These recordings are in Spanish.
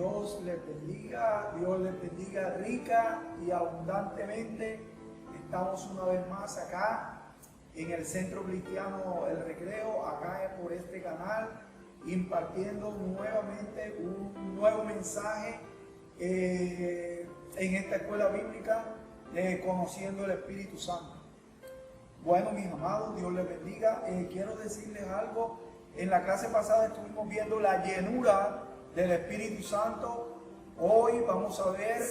Dios les bendiga rica y abundantemente. Estamos una vez más acá en el Centro Cristiano El Recreo, acá por este canal, impartiendo nuevamente un nuevo mensaje en esta escuela bíblica, conociendo el Espíritu Santo. Bueno, mis amados, Dios les bendiga. Quiero decirles algo. En la clase pasada estuvimos viendo la llenura del Espíritu Santo. Hoy vamos a ver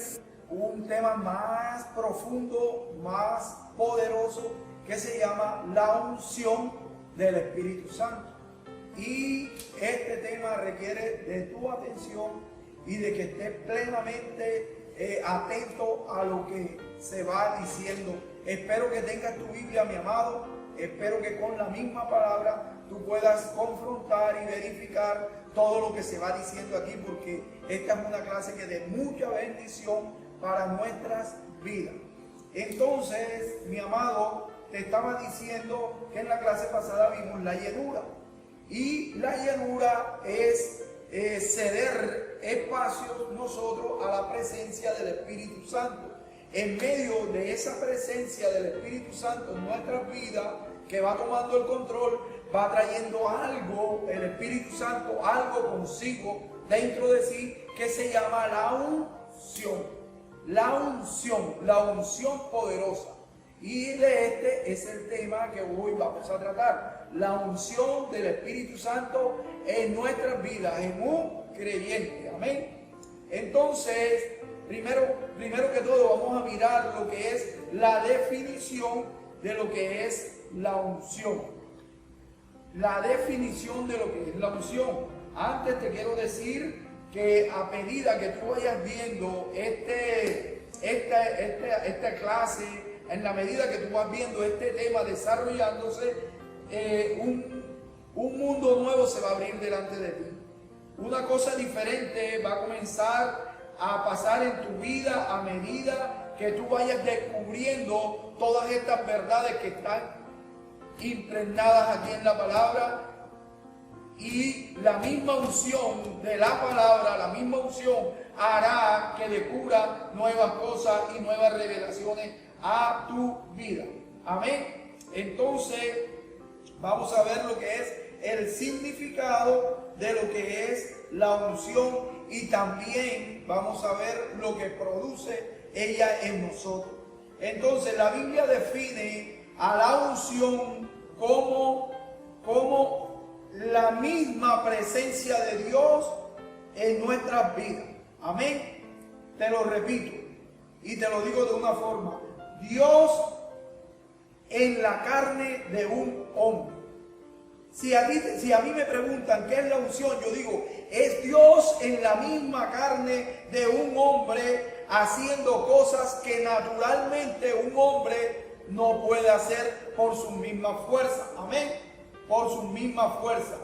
un tema más profundo, más poderoso, que se llama la unción del Espíritu Santo. Y este tema requiere de tu atención y de que estés plenamente atento a lo que se va diciendo. Espero que tengas tu Biblia, mi amado. Espero que con la misma palabra tú puedas confrontar y verificar todo lo que se va diciendo aquí, porque esta es una clase que es de mucha bendición para nuestras vidas. Entonces, mi amado, te estaba diciendo que en la clase pasada vimos la llenura. Y la llenura es ceder espacios nosotros a la presencia del Espíritu Santo. En medio de esa presencia del Espíritu Santo en nuestras vidas, que va tomando el control, va trayendo algo, el Espíritu Santo, algo consigo dentro de sí, que se llama la unción. La unción poderosa. Y de este es el tema que hoy vamos a tratar. La unción del Espíritu Santo en nuestras vidas, en un creyente. Amén. Entonces, primero que todo vamos a mirar lo que es la definición de lo que es la unción. La definición de lo que es la unción. Antes te quiero decir que a medida que tú vayas viendo esta clase, en la medida que tú vas viendo este tema desarrollándose, un mundo nuevo se va a abrir delante de ti. Una cosa diferente va a comenzar a pasar en tu vida a medida que tú vayas descubriendo todas estas verdades que están impregnadas aquí en la palabra. Y la misma unción de la palabra, la misma unción hará que descubra nuevas cosas y nuevas revelaciones a tu vida. Amén. Entonces vamos a ver lo que es el significado de lo que es la unción, y también vamos a ver lo que produce ella en nosotros. Entonces la Biblia define a la unción como la misma presencia de Dios en nuestras vidas. Amén. Te lo repito y te lo digo de una forma: Dios en la carne de un hombre. Si a mí me preguntan qué es la unción, yo digo, es Dios en la misma carne de un hombre, haciendo cosas que naturalmente un hombre no puede hacer por su misma fuerza. Amén. Por su misma fuerza.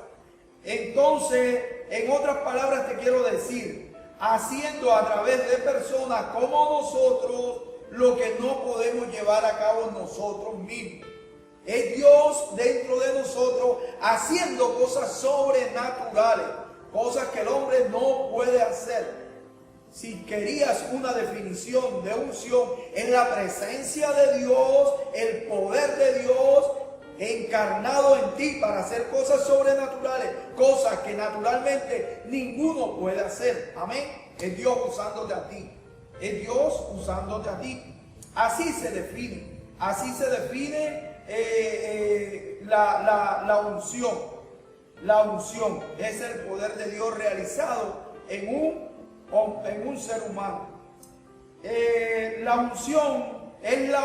Entonces, en otras palabras te quiero decir, haciendo a través de personas como nosotros lo que no podemos llevar a cabo nosotros mismos. Es Dios dentro de nosotros haciendo cosas sobrenaturales, cosas que el hombre no puede hacer. Si querías una definición de unción, es la presencia de Dios, el poder de Dios encarnado en ti para hacer cosas sobrenaturales, cosas que naturalmente ninguno puede hacer. Amén. Es Dios usándote a ti. Es Dios usándote a ti. Así se define. Así se define la unción. La unción es el poder de Dios realizado en un ser humano. La unción es la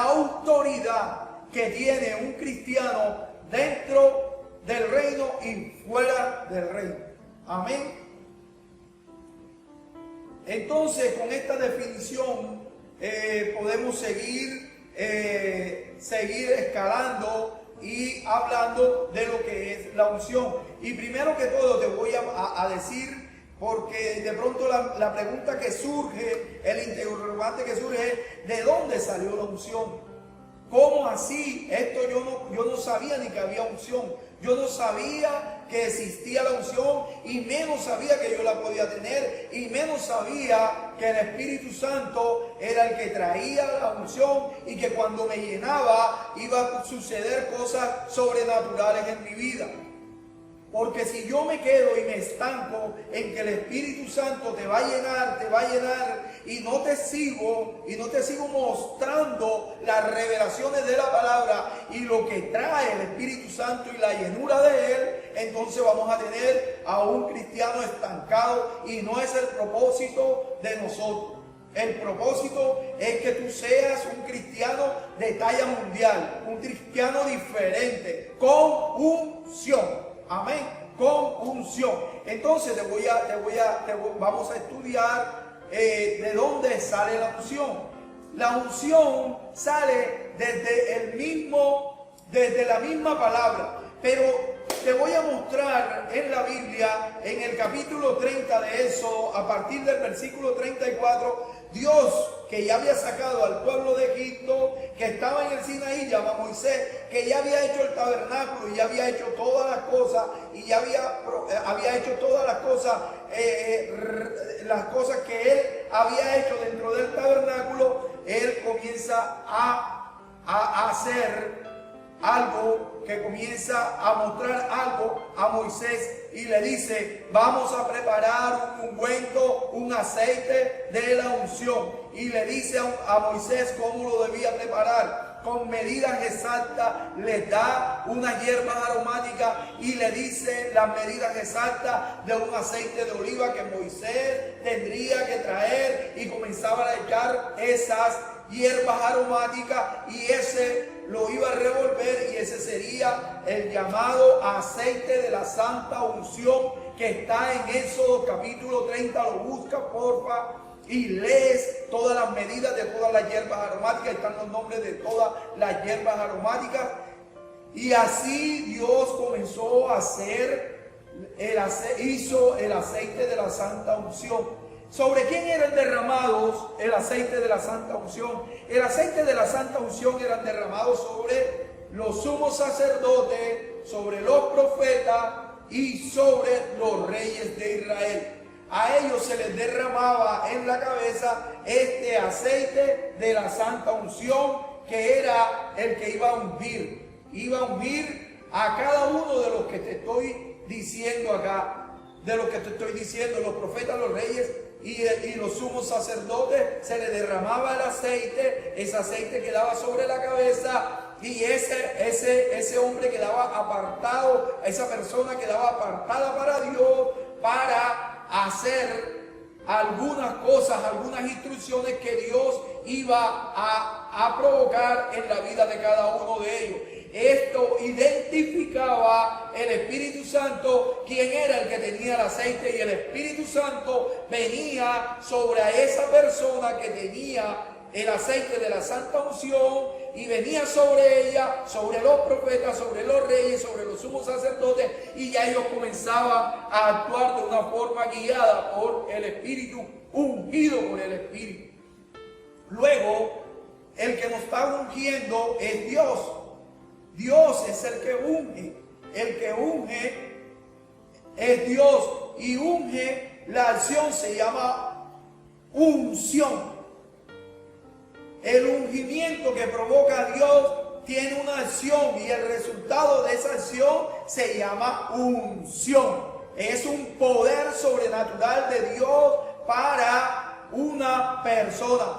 autoridad que tiene un cristiano dentro del reino y fuera del reino. Amén. Entonces, con esta definición podemos seguir escalando y hablando de lo que es la unción. Y primero que todo te voy a decir, porque de pronto la pregunta que surge, el interrogante que surge es: ¿de dónde salió la unción? ¿Cómo así? Esto yo no sabía ni que había unción. Yo no sabía que existía la unción y menos sabía que yo la podía tener y menos sabía que el Espíritu Santo era el que traía la unción y que cuando me llenaba iba a suceder cosas sobrenaturales en mi vida. Porque si yo me quedo y me estanco en que el Espíritu Santo te va a llenar y no te sigo mostrando las revelaciones de la palabra y lo que trae el Espíritu Santo y la llenura de él, entonces vamos a tener a un cristiano estancado y no es el propósito de nosotros. El propósito es que tú seas un cristiano de talla mundial, un cristiano diferente, con unción. Amén, con unción. Entonces vamos a estudiar de dónde sale la unción. La unción sale desde la misma palabra, pero te voy a mostrar en la Biblia, en el capítulo 30 de Éxodo, a partir del versículo 34, Dios que ya había sacado al pueblo de Egipto, que estaba en el Sinaí, llama a Moisés, que ya había hecho el tabernáculo y ya había hecho todas las cosas, y ya había hecho todas las cosas que él había hecho dentro del tabernáculo. Él comienza a hacer algo, que comienza a mostrar algo a Moisés y le dice: vamos a preparar un ungüento, un aceite de la unción. Y le dice a Moisés cómo lo debía preparar. Con medidas exactas le da unas hierbas aromáticas y le dice las medidas exactas de un aceite de oliva que Moisés tendría que traer, y comenzaba a echar esas hierbas aromáticas y ese lo iba a revolver, y ese sería el llamado aceite de la santa unción, que está en Éxodo capítulo 30. Lo busca, porfa, y lees todas las medidas de todas las hierbas aromáticas. Están los nombres de todas las hierbas aromáticas. Y así Dios comenzó a hacer, hizo el aceite de la santa unción. ¿Sobre quién eran derramados el aceite de la santa unción? El aceite de la santa unción eran derramados sobre los sumos sacerdotes, sobre los profetas y sobre los reyes de Israel. A ellos se les derramaba en la cabeza este aceite de la santa unción, que era el que iba a ungir. Iba a ungir a cada uno de los que te estoy diciendo acá, de los que te estoy diciendo, los profetas, los reyes y los sumos sacerdotes. Se le derramaba el aceite, ese aceite quedaba sobre la cabeza, y ese hombre quedaba apartado, esa persona quedaba apartada para Dios, para hacer algunas cosas, algunas instrucciones que Dios iba a provocar en la vida de cada uno de ellos. Esto identificaba el Espíritu Santo, quién era el que tenía el aceite, y el Espíritu Santo venía sobre esa persona que tenía el aceite de la santa unción, y venía sobre ella, sobre los profetas, sobre los reyes, sobre los sumos sacerdotes, y ya ellos comenzaban a actuar de una forma guiada por el Espíritu, ungido por el Espíritu. Luego, el que nos está ungiendo es Dios. Dios es el que unge. El que unge es Dios, y unge, la acción se llama unción. El ungimiento que provoca Dios tiene una acción, y el resultado de esa acción se llama unción. Es un poder sobrenatural de Dios para una persona,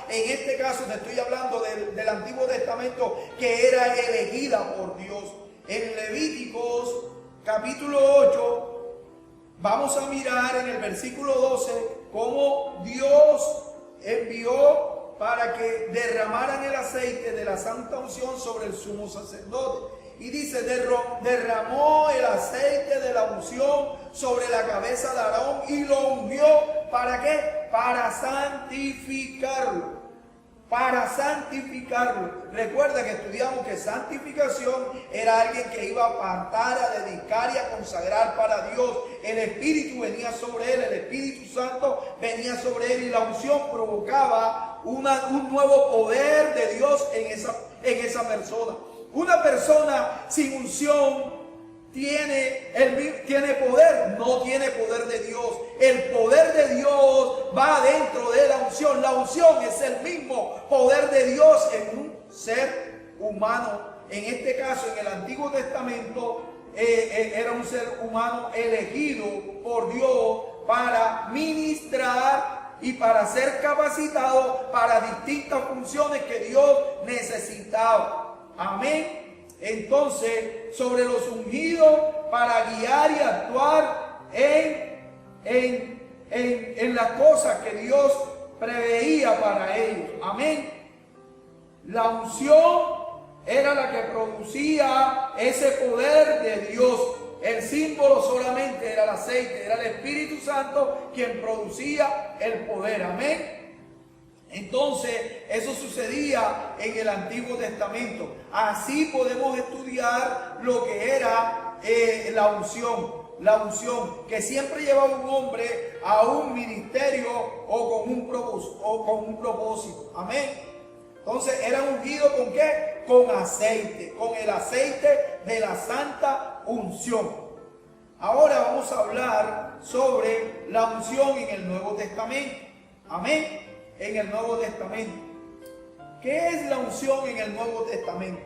en este caso te estoy hablando del Antiguo Testamento, que era elegida por Dios. En Levíticos capítulo 8 vamos a mirar en el versículo 12 cómo Dios envió para que derramaran el aceite de la santa unción sobre el sumo sacerdote. Y dice: derramó el aceite de la unción sobre la cabeza de Aarón y lo ungió. ¿Para qué? Para santificarlo. para santificarlo. Recuerda que estudiamos que santificación era alguien que iba a apartar, a dedicar y a consagrar para Dios. El Espíritu venía sobre él, el Espíritu Santo venía sobre él y la unción provocaba un nuevo poder de Dios en esa persona. Una persona sin unción tiene poder, no tiene poder de Dios. El poder de Dios va dentro de la unción. La unción es el mismo poder de Dios en un ser humano. En este caso, en el Antiguo Testamento, era un ser humano elegido por Dios para ministrar y para ser capacitado para distintas funciones que Dios necesitaba. Amén. Entonces, sobre los ungidos para guiar y actuar en las cosas que Dios preveía para ellos. Amén. La unción era la que producía ese poder de Dios. El símbolo solamente era el aceite, era el Espíritu Santo quien producía el poder. Amén. Entonces, eso sucedía en el Antiguo Testamento. Así podemos estudiar lo que era la unción, que siempre llevaba un hombre a un ministerio o con un propósito. Amén. Entonces, era ungido ¿con qué? Con aceite, con el aceite de la santa unción. Ahora vamos a hablar sobre la unción en el Nuevo Testamento. Amén. En el Nuevo Testamento. ¿Qué es la unción en el Nuevo Testamento?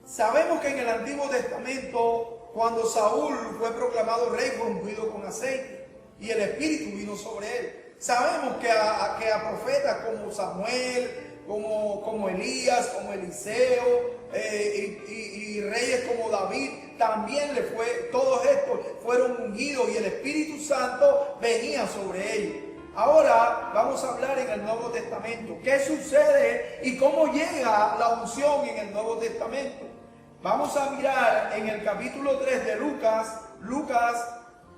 Sabemos que en el Antiguo Testamento, cuando Saúl fue proclamado rey, fue ungido con aceite y el Espíritu vino sobre él. Sabemos que a profetas como Samuel, como Elías, como Eliseo y reyes como David, también todos estos fueron ungidos y el Espíritu Santo venía sobre ellos. Ahora vamos a hablar en el Nuevo Testamento. ¿Qué sucede y cómo llega la unción en el Nuevo Testamento? Vamos a mirar en el capítulo 3 de Lucas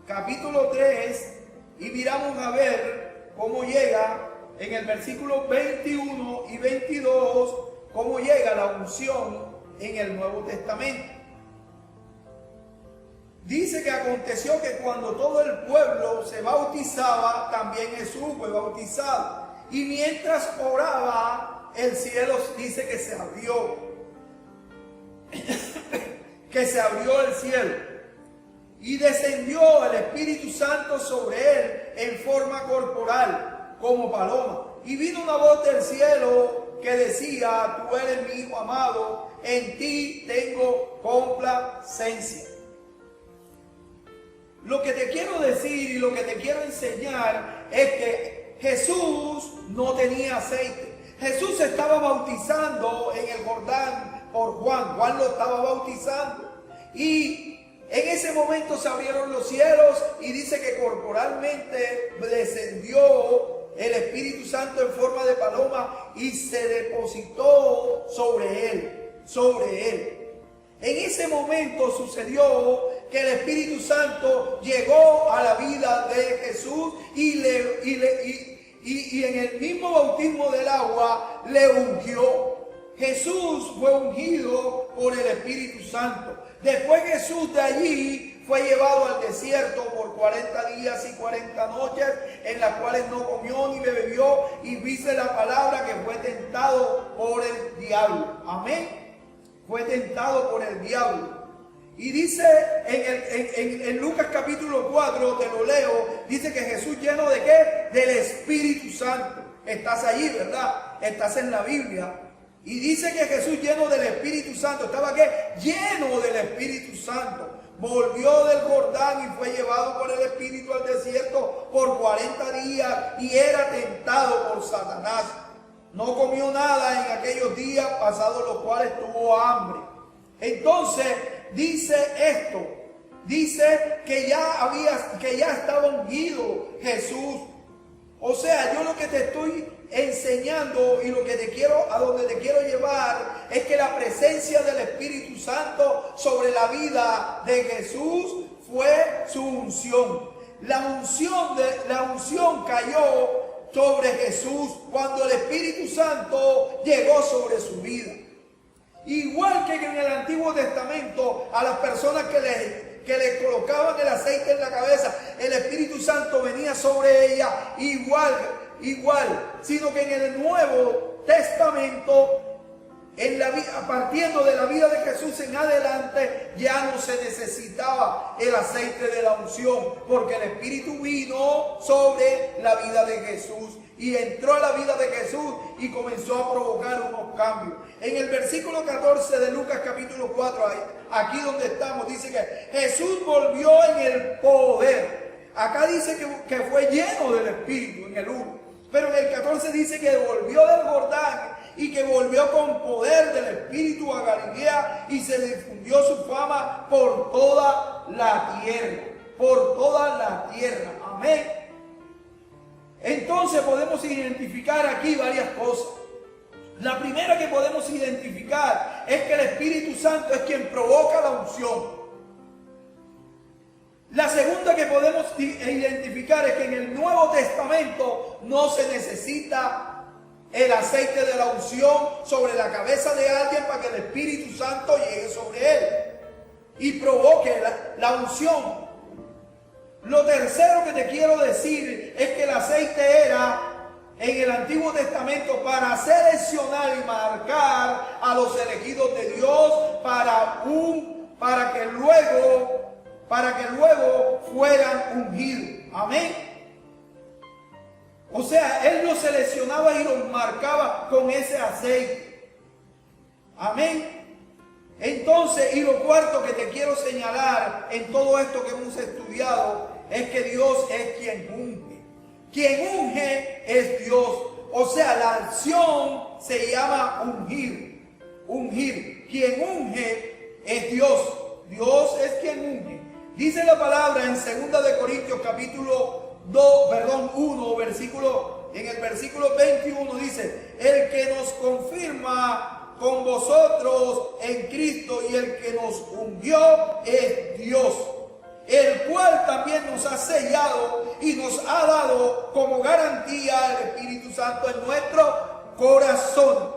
capítulo 3, y miramos a ver cómo llega en el versículo 21 y 22, cómo llega la unción en el Nuevo Testamento. Dice que aconteció que cuando todo el pueblo se bautizaba, también Jesús fue bautizado. Y mientras oraba, el cielo dice que se abrió. Que se abrió el cielo. Y descendió el Espíritu Santo sobre él en forma corporal, como paloma. Y vino una voz del cielo que decía: tú eres mi Hijo amado, en ti tengo complacencia. Lo que te quiero decir y lo que te quiero enseñar es que Jesús no tenía aceite. Jesús se estaba bautizando en el Jordán por Juan. Juan lo estaba bautizando. Y en ese momento se abrieron los cielos y dice que corporalmente descendió el Espíritu Santo en forma de paloma y se depositó sobre él. En ese momento sucedió que el Espíritu Santo llegó a la vida de Jesús y en el mismo bautismo del agua le ungió. Jesús fue ungido por el Espíritu Santo. Después Jesús de allí fue llevado al desierto por 40 días y 40 noches, en las cuales no comió ni bebió, y dice la palabra que fue tentado por el diablo. Amén. Fue tentado por el diablo. Y dice en Lucas capítulo 4, te lo leo, dice que Jesús lleno de ¿qué? Del Espíritu Santo. Estás allí, ¿verdad? Estás en la Biblia. Y dice que Jesús lleno del Espíritu Santo, ¿estaba qué? Lleno del Espíritu Santo. Volvió del Jordán y fue llevado por el Espíritu al desierto por 40 días y era tentado por Satanás. No comió nada en aquellos días pasados los cuales tuvo hambre. Entonces dice esto, dice que ya estaba ungido Jesús. O sea, yo lo que te estoy enseñando y a donde te quiero llevar es que la presencia del Espíritu Santo sobre la vida de Jesús fue su unción. La unción cayó sobre Jesús cuando el Espíritu Santo llegó sobre su vida. Igual que en el Antiguo Testamento, a las personas que le colocaban el aceite en la cabeza, el Espíritu Santo venía sobre ella igual, sino que en el Nuevo Testamento, partiendo de la vida de Jesús en adelante, ya no se necesitaba el aceite de la unción, porque el Espíritu vino sobre la vida de Jesús y entró a la vida de Jesús y comenzó a provocar unos cambios. En el versículo 14 de Lucas capítulo 4, aquí donde estamos, dice que Jesús volvió en el poder. Acá dice que fue lleno del Espíritu en el 1, pero en el 14 dice que volvió del Jordán y que volvió con poder del Espíritu a Galilea y se difundió su fama por toda la tierra. Por toda la tierra. Amén. Entonces podemos identificar aquí varias cosas. La primera que podemos identificar es que el Espíritu Santo es quien provoca la unción. La segunda que podemos identificar es que en el Nuevo Testamento no se necesita el aceite de la unción sobre la cabeza de alguien para que el Espíritu Santo llegue sobre él y provoque la unción. Lo tercero que te quiero decir es que el aceite era en el Antiguo Testamento para seleccionar y marcar a los elegidos de Dios para que luego fueran ungidos. Amén. O sea, Él los seleccionaba y los marcaba con ese aceite. Amén. Entonces, y lo cuarto que te quiero señalar en todo esto que hemos estudiado es que Dios es quien unge. Quien unge es Dios. O sea, la acción se llama ungir. Ungir. Quien unge es Dios. Dios es quien unge. Dice la palabra en 2 de Corintios capítulo 1, en el versículo 21 dice: el que nos confirma con vosotros en Cristo y el que nos ungió es Dios, el cual también nos ha sellado y nos ha dado como garantía el Espíritu Santo en nuestro corazón.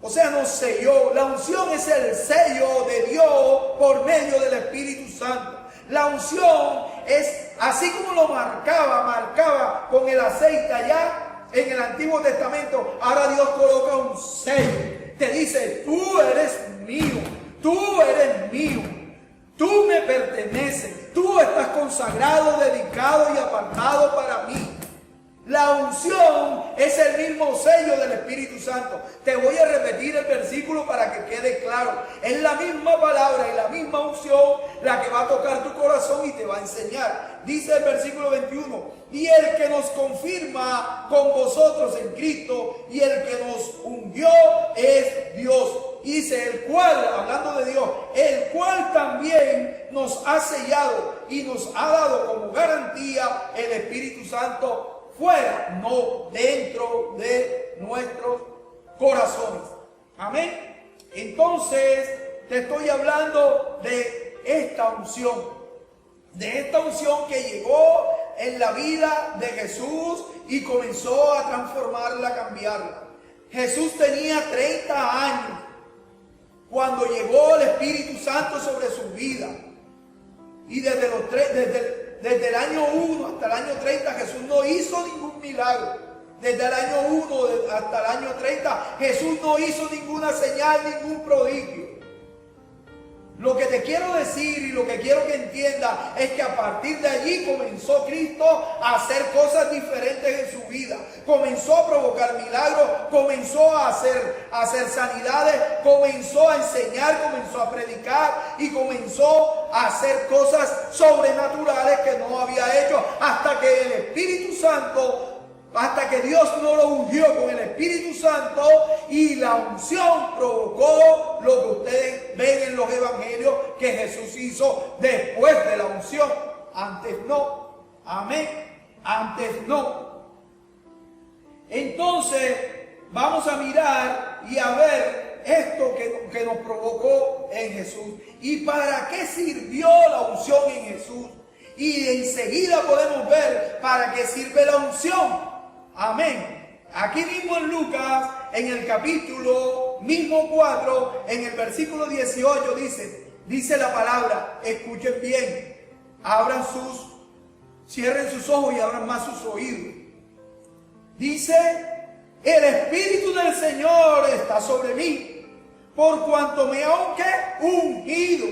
O sea, nos selló. La unción es el sello de Dios por medio del Espíritu Santo. La unción es así como lo marcaba con el aceite allá en el Antiguo Testamento. Ahora Dios coloca un sello. Te dice: tú eres mío, tú eres mío, tú me perteneces, tú estás consagrado, dedicado y apartado para mí. La unción es el mismo sello del Espíritu Santo. Te voy a repetir el versículo para que quede claro. Es la misma palabra y la misma unción la que va a tocar tu corazón y te va a enseñar. Dice el versículo 21: y el que nos confirma con vosotros en Cristo y el que nos ungió es Dios. Dice: el cual, hablando de Dios, el cual también nos ha sellado y nos ha dado como garantía el Espíritu Santo fuera, no dentro de nuestros corazones. Amén. Entonces te estoy hablando de esta unción que llegó en la vida de Jesús y comenzó a transformarla, a cambiarla. Jesús tenía 30 años cuando llegó el Espíritu Santo sobre su vida, y desde el año 1 hasta el año 30 Jesús no hizo ningún milagro. Desde el año 1 hasta el año 30 Jesús no hizo ninguna señal, ningún prodigio. Lo que te quiero decir y lo que quiero que entiendas es que a partir de allí comenzó Cristo a hacer cosas diferentes en su vida. Comenzó a provocar milagros, comenzó a hacer sanidades, comenzó a enseñar, comenzó a predicar y comenzó a hacer cosas sobrenaturales que no había hecho hasta que el Espíritu Santo, hasta que Dios no lo ungió con el Espíritu Santo y la unción provocó lo que ustedes ven en los evangelios que Jesús hizo después de la unción. Antes no. Amén. Antes no. Entonces vamos a mirar y a ver esto que nos provocó en Jesús. ¿Y para qué sirvió la unción en Jesús? Y enseguida podemos ver para qué sirve la unción. Amén. Aquí mismo en Lucas, en el capítulo mismo 4, en el versículo 18 dice la palabra, escuchen bien, cierren sus ojos y abran más sus oídos. Dice, el Espíritu del Señor está sobre mí, por cuanto me ha ungido,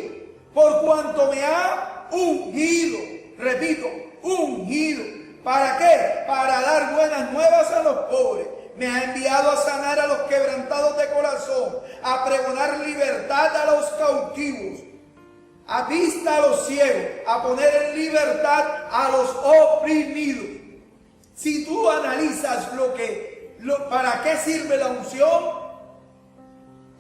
por cuanto me ha ungido, repito, ungido. ¿Para qué? Para dar buenas nuevas a los pobres. Me ha enviado a sanar a los quebrantados de corazón, a pregonar libertad a los cautivos, a vista a los ciegos, a poner en libertad a los oprimidos. Si tú analizas para qué sirve la unción,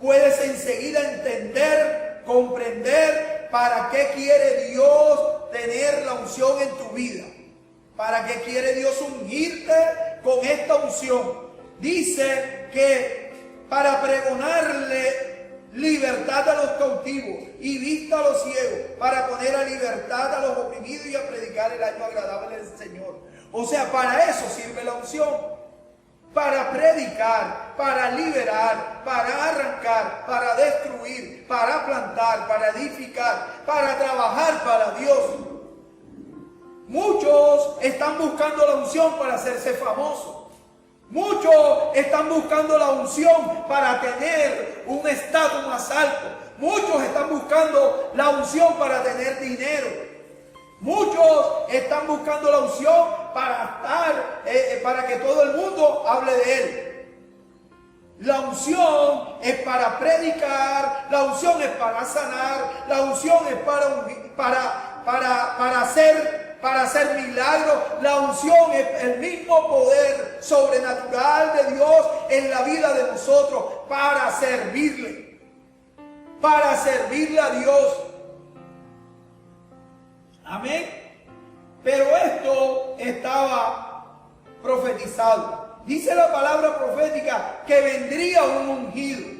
puedes enseguida entender, comprender para qué quiere Dios tener la unción en tu vida. ¿Para qué quiere Dios ungirte con esta unción? Dice que para pregonarle libertad a los cautivos y vista a los ciegos, para poner a libertad a los oprimidos y a predicar el año agradable del Señor. O sea, para eso sirve la unción. Para predicar, para liberar, para arrancar, para destruir, para plantar, para edificar, para trabajar para Dios. Muchos están buscando la unción para hacerse famosos. Muchos están buscando la unción para tener un estatus más alto. Muchos están buscando la unción para tener dinero. Muchos están buscando la unción para que todo el mundo hable de él. La unción es para predicar, la unción es para sanar, la unción es para hacer milagros. La unción es el mismo poder sobrenatural de Dios en la vida de nosotros para servirle a Dios. Amén. Pero esto estaba profetizado. Dice la palabra profética que vendría un ungido.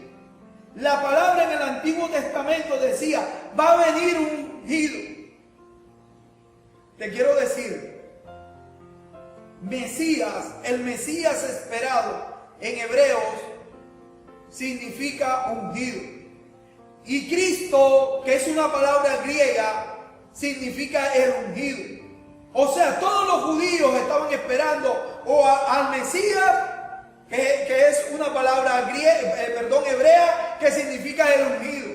La palabra en el Antiguo Testamento decía, va a venir un ungido. Te quiero decir, Mesías, el Mesías esperado en hebreos significa ungido. Y Cristo, que es una palabra griega, significa el ungido. O sea, todos los judíos estaban esperando al Mesías, que es una palabra hebrea, que significa el ungido.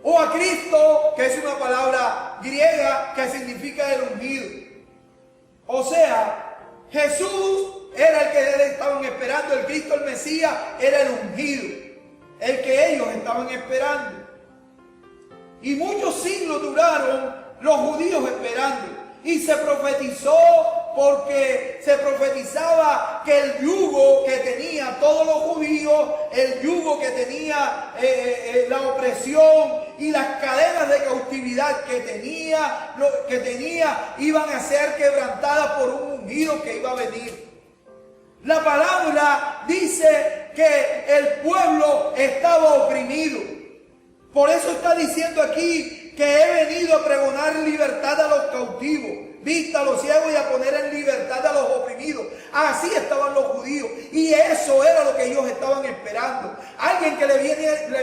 O a Cristo, que es una palabra griega que significa el ungido. O sea, Jesús era el que estaban esperando, el Cristo, el Mesías, era el ungido, el que ellos estaban esperando. Y muchos siglos duraron los judíos esperando. Y se profetizó, porque se profetizaba que el yugo que tenía todos los judíos, el yugo que tenía la opresión y las cadenas de cautividad que tenía, iban a ser quebrantadas por un ungido que iba a venir. La palabra dice que el pueblo estaba oprimido. Por eso está diciendo aquí que he venido a pregonar libertad a los cautivos, vista a los ciegos y a poner en libertad a los oprimidos. Así estaban los judíos y eso era lo que ellos estaban esperando. Alguien que le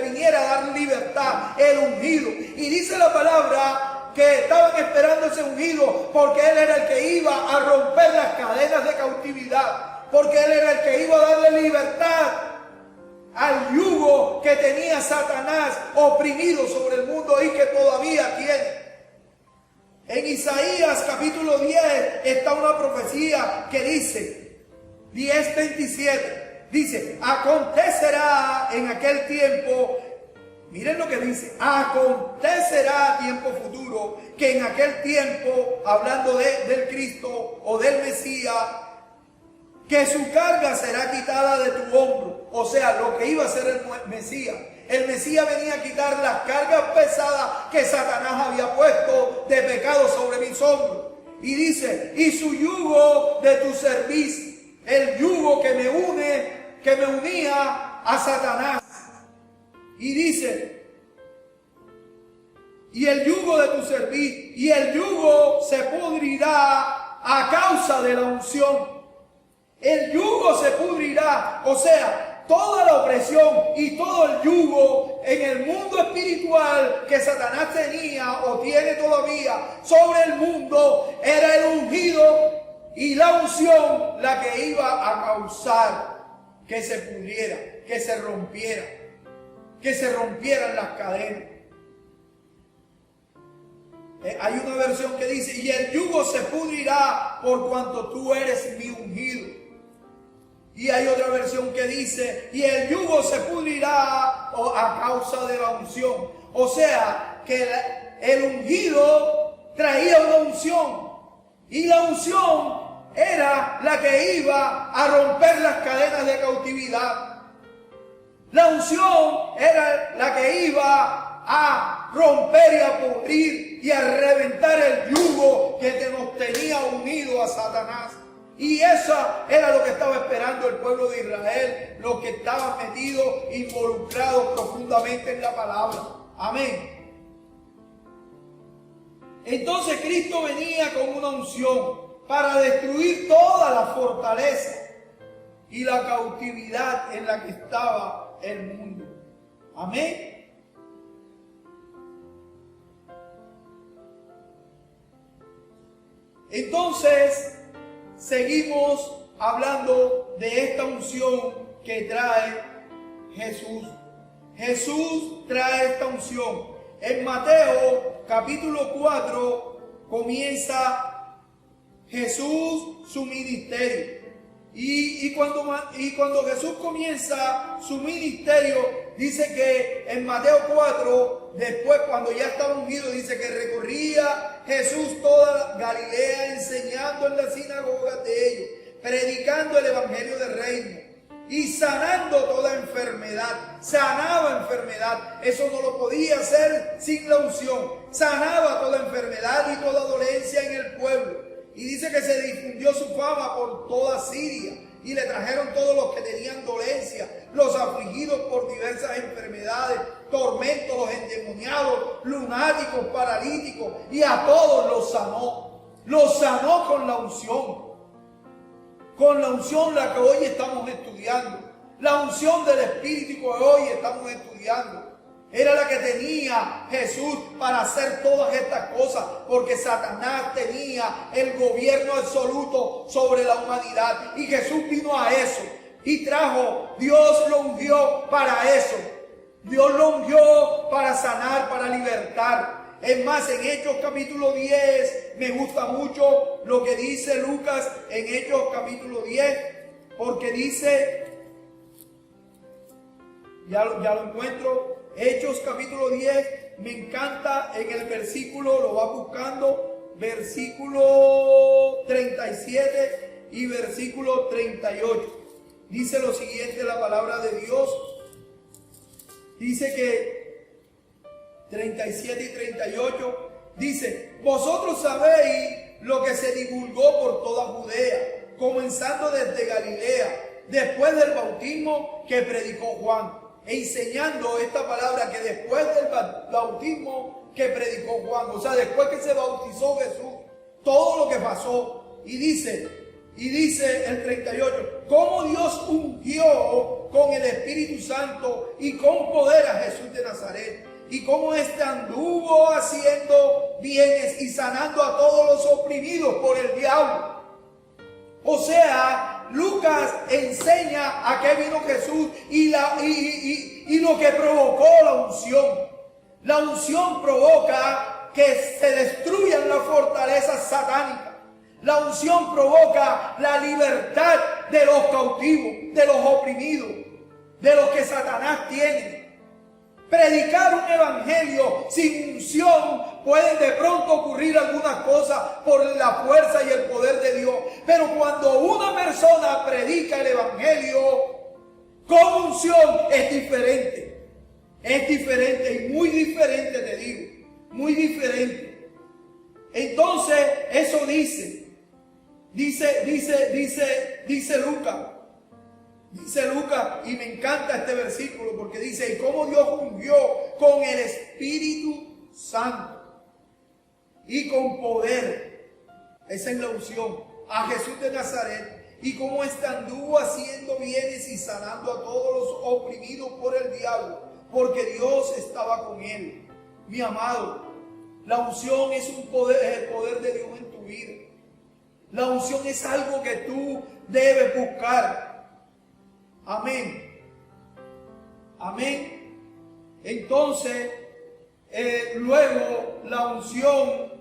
viniera a dar libertad, el ungido. Y dice la palabra que estaban esperando ese ungido porque él era el que iba a romper las cadenas de cautividad, porque él era el que iba a darle libertad al yugo que tenía Satanás oprimido sobre el mundo y que todavía tiene. En Isaías capítulo 10 está una profecía que dice, 10:27, dice, acontecerá en aquel tiempo, miren lo que dice, acontecerá tiempo futuro, que en aquel tiempo, hablando del Cristo o del Mesías, que su carga será quitada de tu hombro. O sea, lo que iba a ser el Mesías. El Mesías venía a quitar las cargas pesadas que Satanás había puesto de pecado sobre mis hombros. Y dice, y su yugo de tu cerviz, el yugo que me unía a Satanás. Y dice, y el yugo de tu cerviz, y el yugo se pudrirá a causa de la unción. El yugo se pudrirá. O sea, toda la opresión y todo el yugo en el mundo espiritual que Satanás tenía o tiene todavía sobre el mundo era el ungido y la unción la que iba a causar que se pudriera, que se rompiera, que se rompieran las cadenas. Hay una versión que dice, y el yugo se pudrirá por cuanto tú eres mi ungido. Y hay otra versión que dice, y el yugo se pudrirá a causa de la unción. O sea, que el ungido traía una unción. Y la unción era la que iba a romper las cadenas de cautividad. La unción era la que iba a romper y a pudrir y a reventar el yugo que nos tenía unido a Satanás. Y eso era lo que estaba esperando el pueblo de Israel, los que estaban metidos, involucrados profundamente en la palabra. Amén. Entonces Cristo venía con una unción para destruir toda la fortaleza y la cautividad en la que estaba el mundo. Amén. Entonces, seguimos hablando de esta unción que trae Jesús. Jesús trae esta unción. En Mateo capítulo 4 comienza Jesús su ministerio. Y cuando Jesús comienza su ministerio, dice que en Mateo 4, después cuando ya estaba ungido, dice que recorría Jesús toda Galilea enseñando en las sinagogas de ellos, predicando el evangelio del reino y sanando toda enfermedad. Sanaba enfermedad. Eso no lo podía hacer sin la unción. Sanaba toda enfermedad y toda dolencia en el pueblo. Y dice que se difundió su fama por toda Siria. Y le trajeron todos los que tenían dolencia, los afligidos por diversas enfermedades, tormentos, los endemoniados, lunáticos, paralíticos. Y a todos los sanó. Los sanó con la unción. Con la unción la que hoy estamos estudiando. La unción del Espíritu que hoy estamos estudiando. Era la que tenía Jesús para hacer todas estas cosas, porque Satanás tenía el gobierno absoluto sobre la humanidad y Jesús vino a eso y trajo, Dios lo ungió para eso. Dios lo ungió para sanar, para libertar. Es más, en Hechos capítulo 10, me gusta mucho lo que dice Lucas en Hechos capítulo 10, porque dice, ya lo encuentro, Hechos capítulo 10, me encanta en el versículo, lo va buscando, versículo 37 y versículo 38. Dice lo siguiente la palabra de Dios. Dice que 37 y 38, dice, vosotros sabéis lo que se divulgó por toda Judea, comenzando desde Galilea, después del bautismo que predicó Juan. Enseñando esta palabra que después del bautismo que predicó Juan, o sea, después que se bautizó Jesús, todo lo que pasó. Y dice el 38, cómo Dios ungió con el Espíritu Santo y con poder a Jesús de Nazaret, y cómo éste anduvo haciendo bienes y sanando a todos los oprimidos por el diablo. O sea, Lucas enseña a qué vino Jesús y lo que provocó la unción. La unción provoca que se destruyan las fortalezas satánicas. La unción provoca la libertad de los cautivos, de los oprimidos, de los que Satanás tiene. Predicar un evangelio sin unción pueden de pronto ocurrir algunas cosas por la fuerza y el poder de Dios. Pero cuando una persona predica el evangelio con unción es diferente. Es diferente y muy diferente, te digo. Muy diferente. Entonces, eso dice Lucas. Dice Lucas, y me encanta este versículo porque dice, y cómo Dios ungió con el Espíritu Santo y con poder, esa es la unción, a Jesús de Nazaret, y cómo éste anduvo haciendo bienes y sanando a todos los oprimidos por el diablo, porque Dios estaba con él. Mi amado, la unción es un poder, es el poder de Dios en tu vida. La unción es algo que tú debes buscar. Amén. Amén. Entonces, luego la unción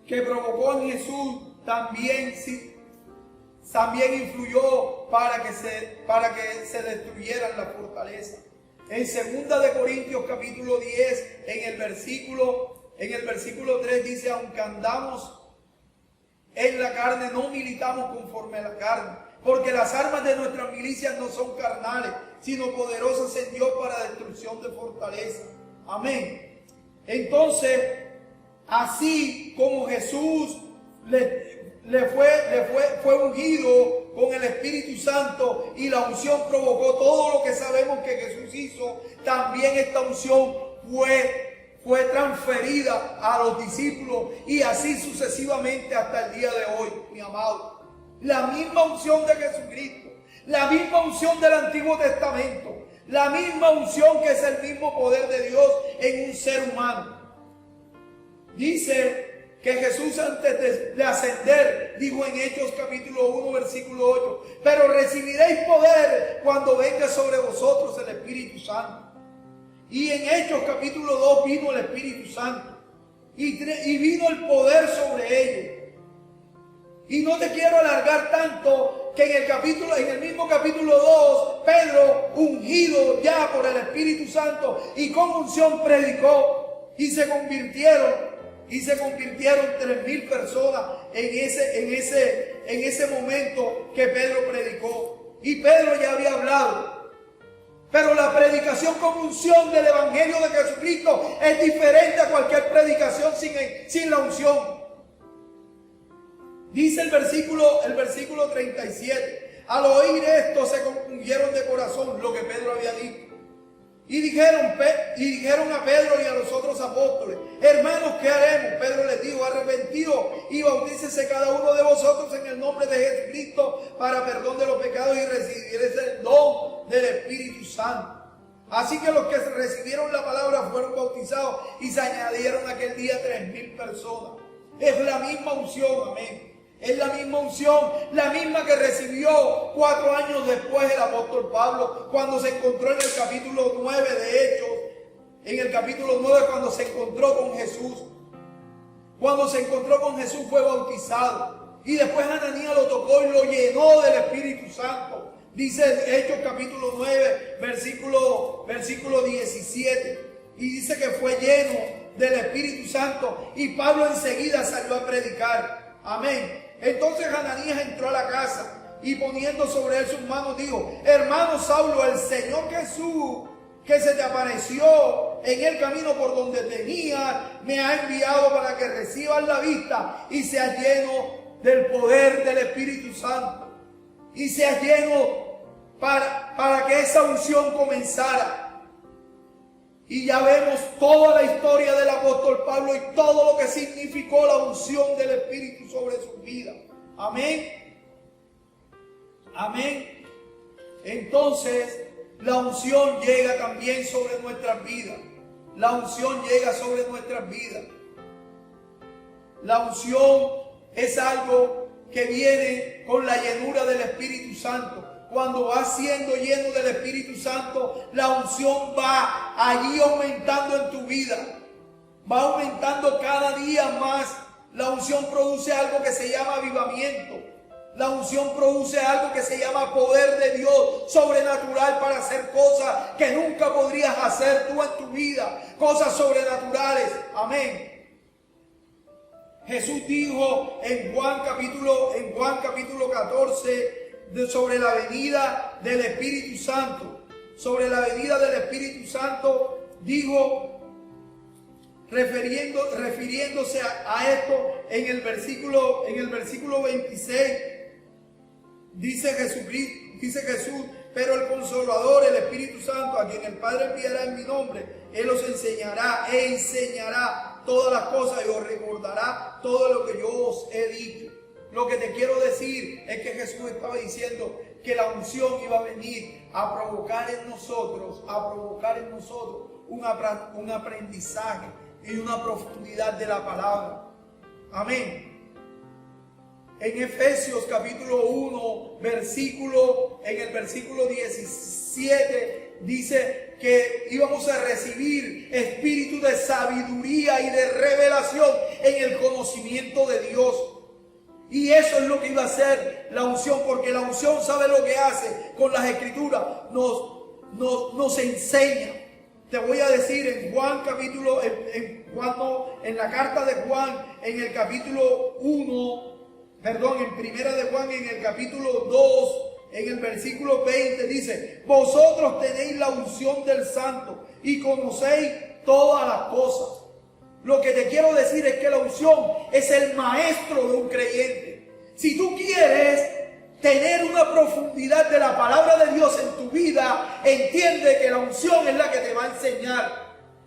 que provocó en Jesús también influyó para que se destruyeran las fortalezas. En 2 de Corintios capítulo 10, en el versículo 3 dice: aunque andamos en la carne, no militamos conforme a la carne, porque las armas de nuestras milicias no son carnales, sino poderosas en Dios para destrucción de fortaleza. Amén. Entonces, así como Jesús fue ungido con el Espíritu Santo y la unción provocó todo lo que sabemos que Jesús hizo, también esta unción fue transferida a los discípulos y así sucesivamente hasta el día de hoy, mi amado. La misma unción de Jesucristo, la misma unción del Antiguo Testamento, la misma unción que es el mismo poder de Dios en un ser humano. Dice que Jesús antes de ascender dijo en Hechos capítulo 1 versículo 8: pero recibiréis poder cuando venga sobre vosotros el Espíritu Santo. Y en Hechos capítulo 2 vino el Espíritu Santo y vino el poder sobre ellos. Y no te quiero alargar tanto que en el mismo capítulo 2, Pedro, ungido ya por el Espíritu Santo y con unción, predicó y se convirtieron 3,000 personas en ese momento que Pedro predicó. Y Pedro ya había hablado. Pero la predicación con unción del Evangelio de Jesucristo es diferente a cualquier predicación sin la unción. Dice el versículo 37: al oír esto se compungieron de corazón, lo que Pedro había dicho. Y dijeron a Pedro y a los otros apóstoles: hermanos, ¿qué haremos? Pedro les dijo: arrepentidos y bautícese cada uno de vosotros en el nombre de Jesucristo para perdón de los pecados y recibiréis el don del Espíritu Santo. Así que los que recibieron la palabra fueron bautizados y se añadieron aquel día 3,000 personas. Es la misma unción, amén. Es la misma unción, la misma que recibió 4 años después el apóstol Pablo, cuando se encontró en el capítulo 9 de Hechos. En el capítulo 9, cuando se encontró con Jesús. Cuando se encontró con Jesús fue bautizado. Y después Ananías lo tocó y lo llenó del Espíritu Santo. Dice Hechos capítulo 9, versículo 17. Y dice que fue lleno del Espíritu Santo. Y Pablo enseguida salió a predicar. Amén. Entonces Ananías entró a la casa y poniendo sobre él sus manos dijo: hermano Saulo, el Señor Jesús que se te apareció en el camino por donde venía me ha enviado para que recibas la vista y seas lleno del poder del Espíritu Santo. Y seas lleno para que esa unción comenzara. Y ya vemos toda la historia del apóstol Pablo y todo lo que significó la unción del Espíritu sobre su vida. Amén. Amén. Entonces, la unción llega también sobre nuestras vidas. La unción llega sobre nuestras vidas. La unción es algo que viene con la llenura del Espíritu Santo. Cuando vas siendo lleno del Espíritu Santo, la unción va allí aumentando en tu vida. Va aumentando cada día más. La unción produce algo que se llama avivamiento. La unción produce algo que se llama poder de Dios sobrenatural para hacer cosas que nunca podrías hacer tú en tu vida. Cosas sobrenaturales. Amén. Jesús dijo en Juan capítulo 14 sobre la venida del Espíritu Santo. Sobre la venida del Espíritu Santo dijo, refiriéndose a esto en el versículo 26, dice Jesús: pero el Consolador, el Espíritu Santo, a quien el Padre enviará en mi nombre, Él os enseñará todas las cosas y os recordará todo lo que yo os he dicho. Lo que te quiero decir es que Jesús estaba diciendo que la unción iba a venir a provocar en nosotros, un aprendizaje y una profundidad de la palabra. Amén. En Efesios capítulo 1, en el versículo 17, dice que íbamos a recibir espíritu de sabiduría y de revelación en el conocimiento de Dios. Y eso es lo que iba a hacer la unción, porque la unción sabe lo que hace con las escrituras, nos enseña. Te voy a decir en Juan capítulo, en la carta de Juan, en el capítulo 1, en primera de Juan, en el capítulo 2, en el versículo 20, dice: vosotros tenéis la unción del Santo y conocéis todas las cosas. Lo que te quiero decir es que la unción es el maestro de un creyente. Si tú quieres tener una profundidad de la palabra de Dios en tu vida, entiende que la unción es la que te va a enseñar.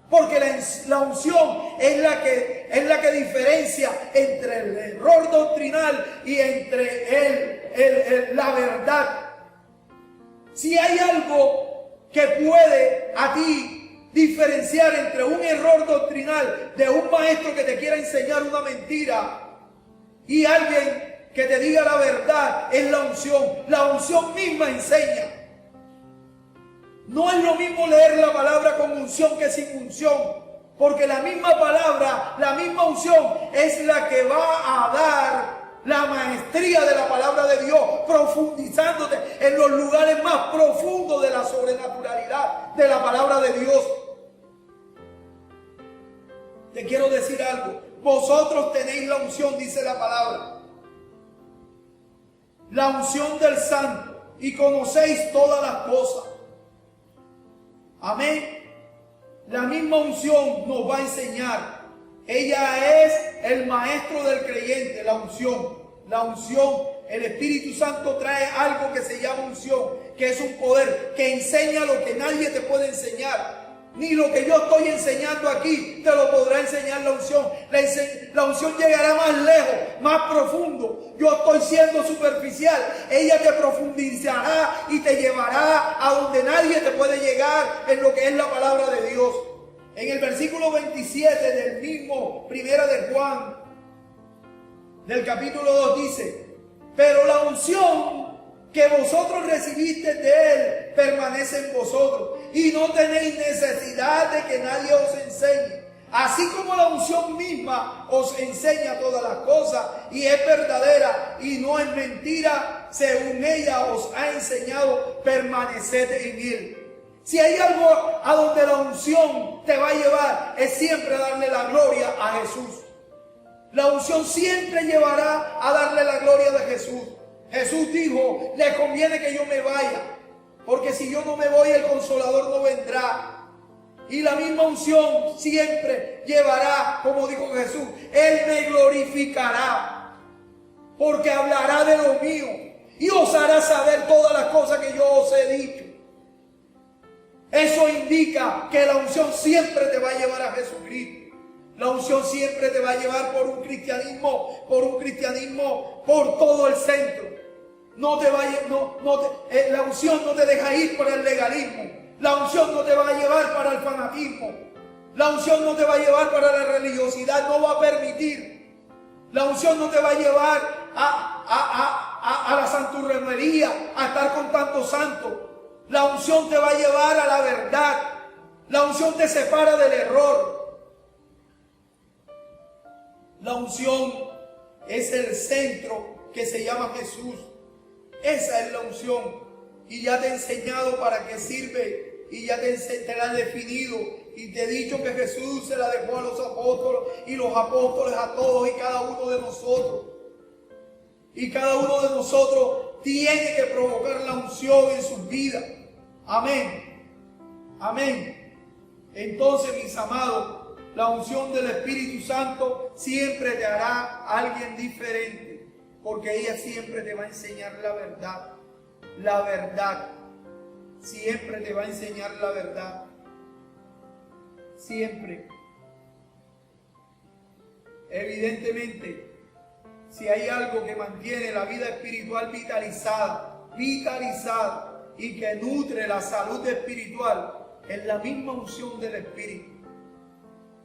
Porque la unción es la que diferencia entre el error doctrinal y entre la verdad. Si hay algo que puede a ti diferenciar entre un error doctrinal de un maestro que te quiera enseñar una mentira y alguien que te diga la verdad, es la unción. La unción misma enseña. No es lo mismo leer la palabra con unción que sin unción, porque la misma palabra, la misma unción es la que va a dar la maestría de la palabra de Dios, profundizándote en los lugares más profundos de la sobrenaturalidad de la palabra de Dios. Te quiero decir algo: vosotros tenéis la unción, dice la palabra, la unción del Santo, y conocéis todas las cosas. Amén. La misma unción nos va a enseñar. Ella es el maestro del creyente, la unción. La unción, el Espíritu Santo trae algo que se llama unción, que es un poder que enseña lo que nadie te puede enseñar. Ni lo que yo estoy enseñando aquí te lo podrá enseñar la unción. La unción llegará más lejos, más profundo. Yo estoy siendo superficial. Ella te profundizará y te llevará a donde nadie te puede llegar en lo que es la palabra de Dios. En el versículo 27 del mismo primera de Juan, del capítulo 2, dice: pero la unción que vosotros recibiste de Él permanece en vosotros, y no tenéis necesidad de que nadie os enseñe. Así como la unción misma os enseña todas las cosas y es verdadera y no es mentira, según ella os ha enseñado, permaneced en Él. Si hay algo a donde la unción te va a llevar, es siempre darle la gloria a Jesús. La unción siempre llevará a darle la gloria de Jesús. Jesús dijo: le conviene que yo me vaya, porque si yo no me voy, el Consolador no vendrá. Y la misma unción siempre llevará, como dijo Jesús, Él me glorificará, porque hablará de lo mío y os hará saber todas las cosas que yo os he dicho. Eso indica que la unción siempre te va a llevar a Jesucristo. La unción siempre te va a llevar por un cristianismo por todo el centro. La unción no te deja ir por el legalismo. La unción no te va a llevar para el fanatismo. La unción no te va a llevar para la religiosidad, no va a permitir. La unción no te va a llevar a la santurronería, a estar con tantos santos. La unción te va a llevar a la verdad. La unción te separa del error. La unción es el centro que se llama Jesús. Esa es la unción. Y ya te he enseñado para qué sirve. Y ya te la he definido. Y te he dicho que Jesús se la dejó a los apóstoles. Y los apóstoles a todos y cada uno de nosotros. Y cada uno de nosotros tiene que provocar la unción en sus vidas. Amén. Amén. Entonces, mis amados, la unción del Espíritu Santo siempre te hará a alguien diferente, porque ella siempre te va a enseñar la verdad. La verdad. Siempre te va a enseñar la verdad. Siempre. Evidentemente, si hay algo que mantiene la vida espiritual vitalizada y que nutre la salud espiritual, es la misma unción del Espíritu.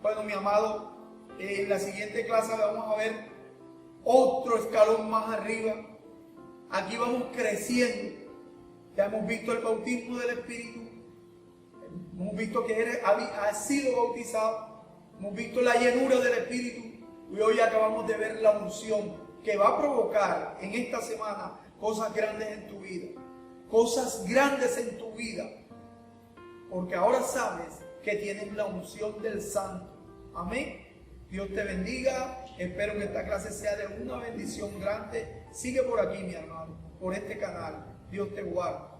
Bueno, mi amado, en la siguiente clase vamos a ver otro escalón más arriba. Aquí vamos creciendo. Ya hemos visto el bautismo del Espíritu. Hemos visto que has sido bautizado. Hemos visto la llenura del Espíritu. Y hoy acabamos de ver la unción que va a provocar en esta semana cosas grandes en tu vida. Cosas grandes en tu vida. Porque ahora sabes que tienes la unción del Santo. Amén. Dios te bendiga. Espero que esta clase sea de una bendición grande. Sigue por aquí, mi hermano, por este canal. Dios te guarde.